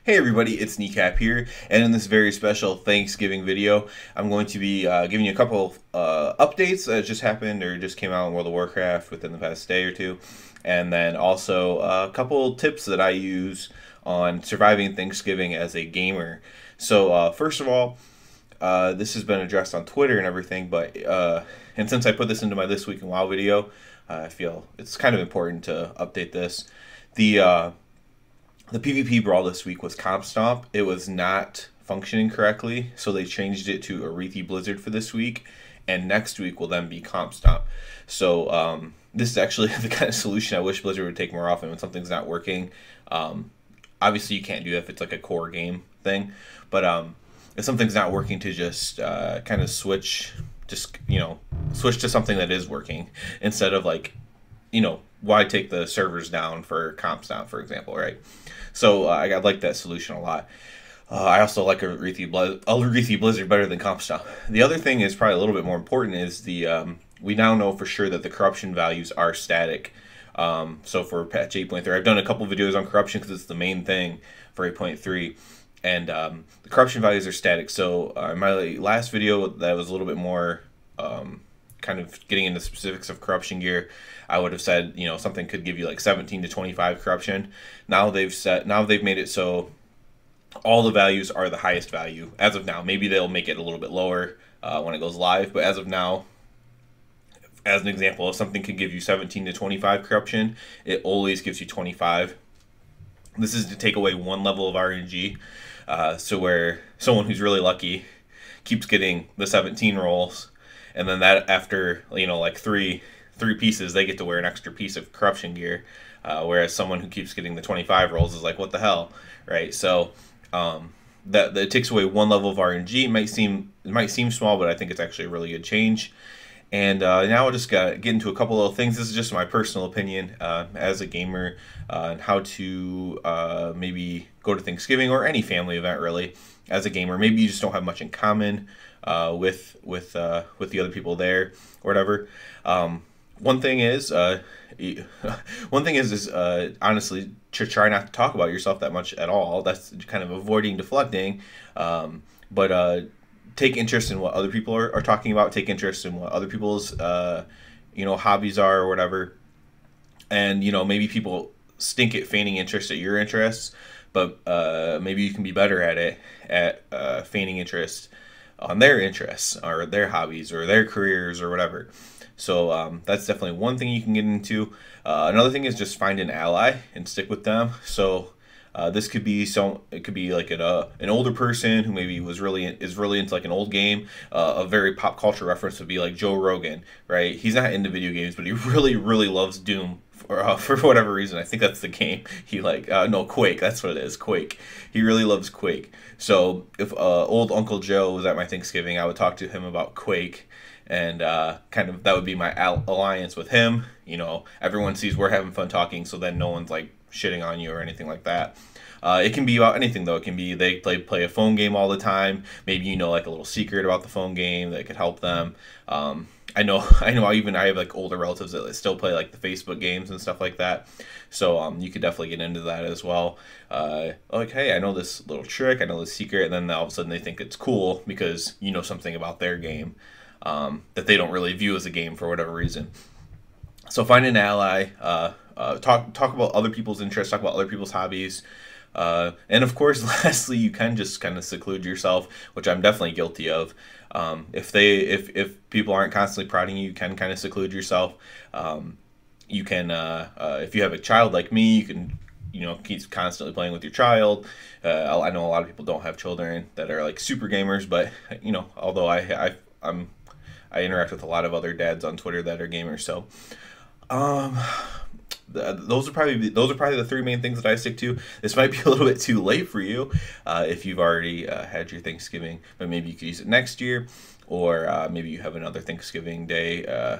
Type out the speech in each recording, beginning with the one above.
Hey everybody, it's Kneecap here, and in this very special Thanksgiving video, I'm going to be giving you a couple updates that just happened or just came out in World of Warcraft within the past day or two, and then also a couple tips that I use on surviving Thanksgiving as a gamer. So first of all, this has been addressed on Twitter and everything, but and since I put this into my This Week in WoW video, I feel it's kind of important to update this. The PvP brawl this week was Comp Stomp. It was not functioning correctly, so they changed it to Arethi Blizzard for this week, and next week will then be Comp Stomp. So this is actually the kind of solution I wish Blizzard would take more often when something's not working. Obviously, you can't do that if it's like a core game thing, but if something's not working, to just kind of switch to something that is working instead of why take the servers down for Comp Stomp, for example, right? So I like that solution a lot. I also like Arethi Blizzard better than Comp Stomp. The other thing is probably a little bit more important is we now know for sure that the corruption values are static. So for patch 8.3, I've done a couple videos on corruption because it's the main thing for 8.3. And the corruption values are static. So in my last video that was a little bit more kind of getting into specifics of corruption gear, I would have said, something could give you like 17 to 25 corruption. Now they've made it so all the values are the highest value as of now. Maybe they'll make it a little bit lower when it goes live, but as of now, as an example, if something could give you 17 to 25 corruption, it always gives you 25. This is to take away one level of RNG, so where someone who's really lucky keeps getting the 17 rolls, and then that after like three pieces, they get to wear an extra piece of corruption gear, whereas someone who keeps getting the 25 rolls is like, what the hell, right? So that it takes away one level of RNG. It might seem small, but I think it's actually a really good change. And now I'll just get into a couple little things. This is just my personal opinion as a gamer, and how to maybe go to Thanksgiving or any family event really as a gamer. Maybe you just don't have much in common with the other people there or whatever. One thing is honestly to try not to talk about yourself that much at all. That's kind of avoiding deflecting, but take interest in what other people are talking about. Take interest in what other people's hobbies are or whatever. And maybe people stink at feigning interest at your interests, but maybe you can be better at it at feigning interest on their interests or their hobbies or their careers or whatever. So that's definitely one thing you can get into. Another thing is just find an ally and stick with them. So this could be it could be like an older person who maybe is really into like an old game. A very pop culture reference would be like Joe Rogan, right? He's not into video games, but he really loves Doom for whatever reason. I think that's the game he no, Quake, that's what it is, Quake. He really loves Quake. So if old Uncle Joe was at my Thanksgiving, I would talk to him about Quake, and kind of that would be my alliance with him. Everyone sees we're having fun talking, so then no one's like shitting on you or anything like that. It can be about anything though. It can be they play a phone game all the time. Maybe like a little secret about the phone game that could help them. I know I have like older relatives that still play like the Facebook games and stuff like that. So you could definitely get into that as well. Like, hey, I know this little trick, I know this secret, and then all of a sudden they think it's cool because you know something about their game that they don't really view as a game for whatever reason. So find an ally. Talk about other people's interests. Talk about other people's hobbies. And of course, lastly, you can just kind of seclude yourself, which I'm definitely guilty of. If people aren't constantly prodding you, you can kind of seclude yourself. You can, if you have a child like me, you can, keep constantly playing with your child. I know a lot of people don't have children that are like super gamers, but although I interact with a lot of other dads on Twitter that are gamers, so. Those are probably the three main things that I stick to. This might be a little bit too late for you if you've already had your Thanksgiving, but maybe you could use it next year, or maybe you have another Thanksgiving day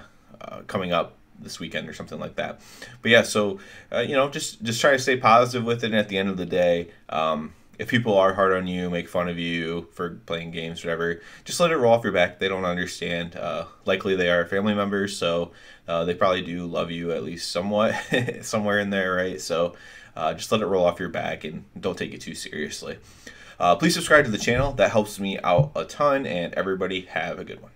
coming up this weekend or something like that. But yeah, so just try to stay positive with it. And at the end of the day, if people are hard on you, make fun of you for playing games, whatever, just let it roll off your back. They don't understand. Likely they are family members, so they probably do love you at least somewhat, somewhere in there, right? So Just let it roll off your back and don't take it too seriously. Please subscribe to the channel. That helps me out a ton, and everybody have a good one.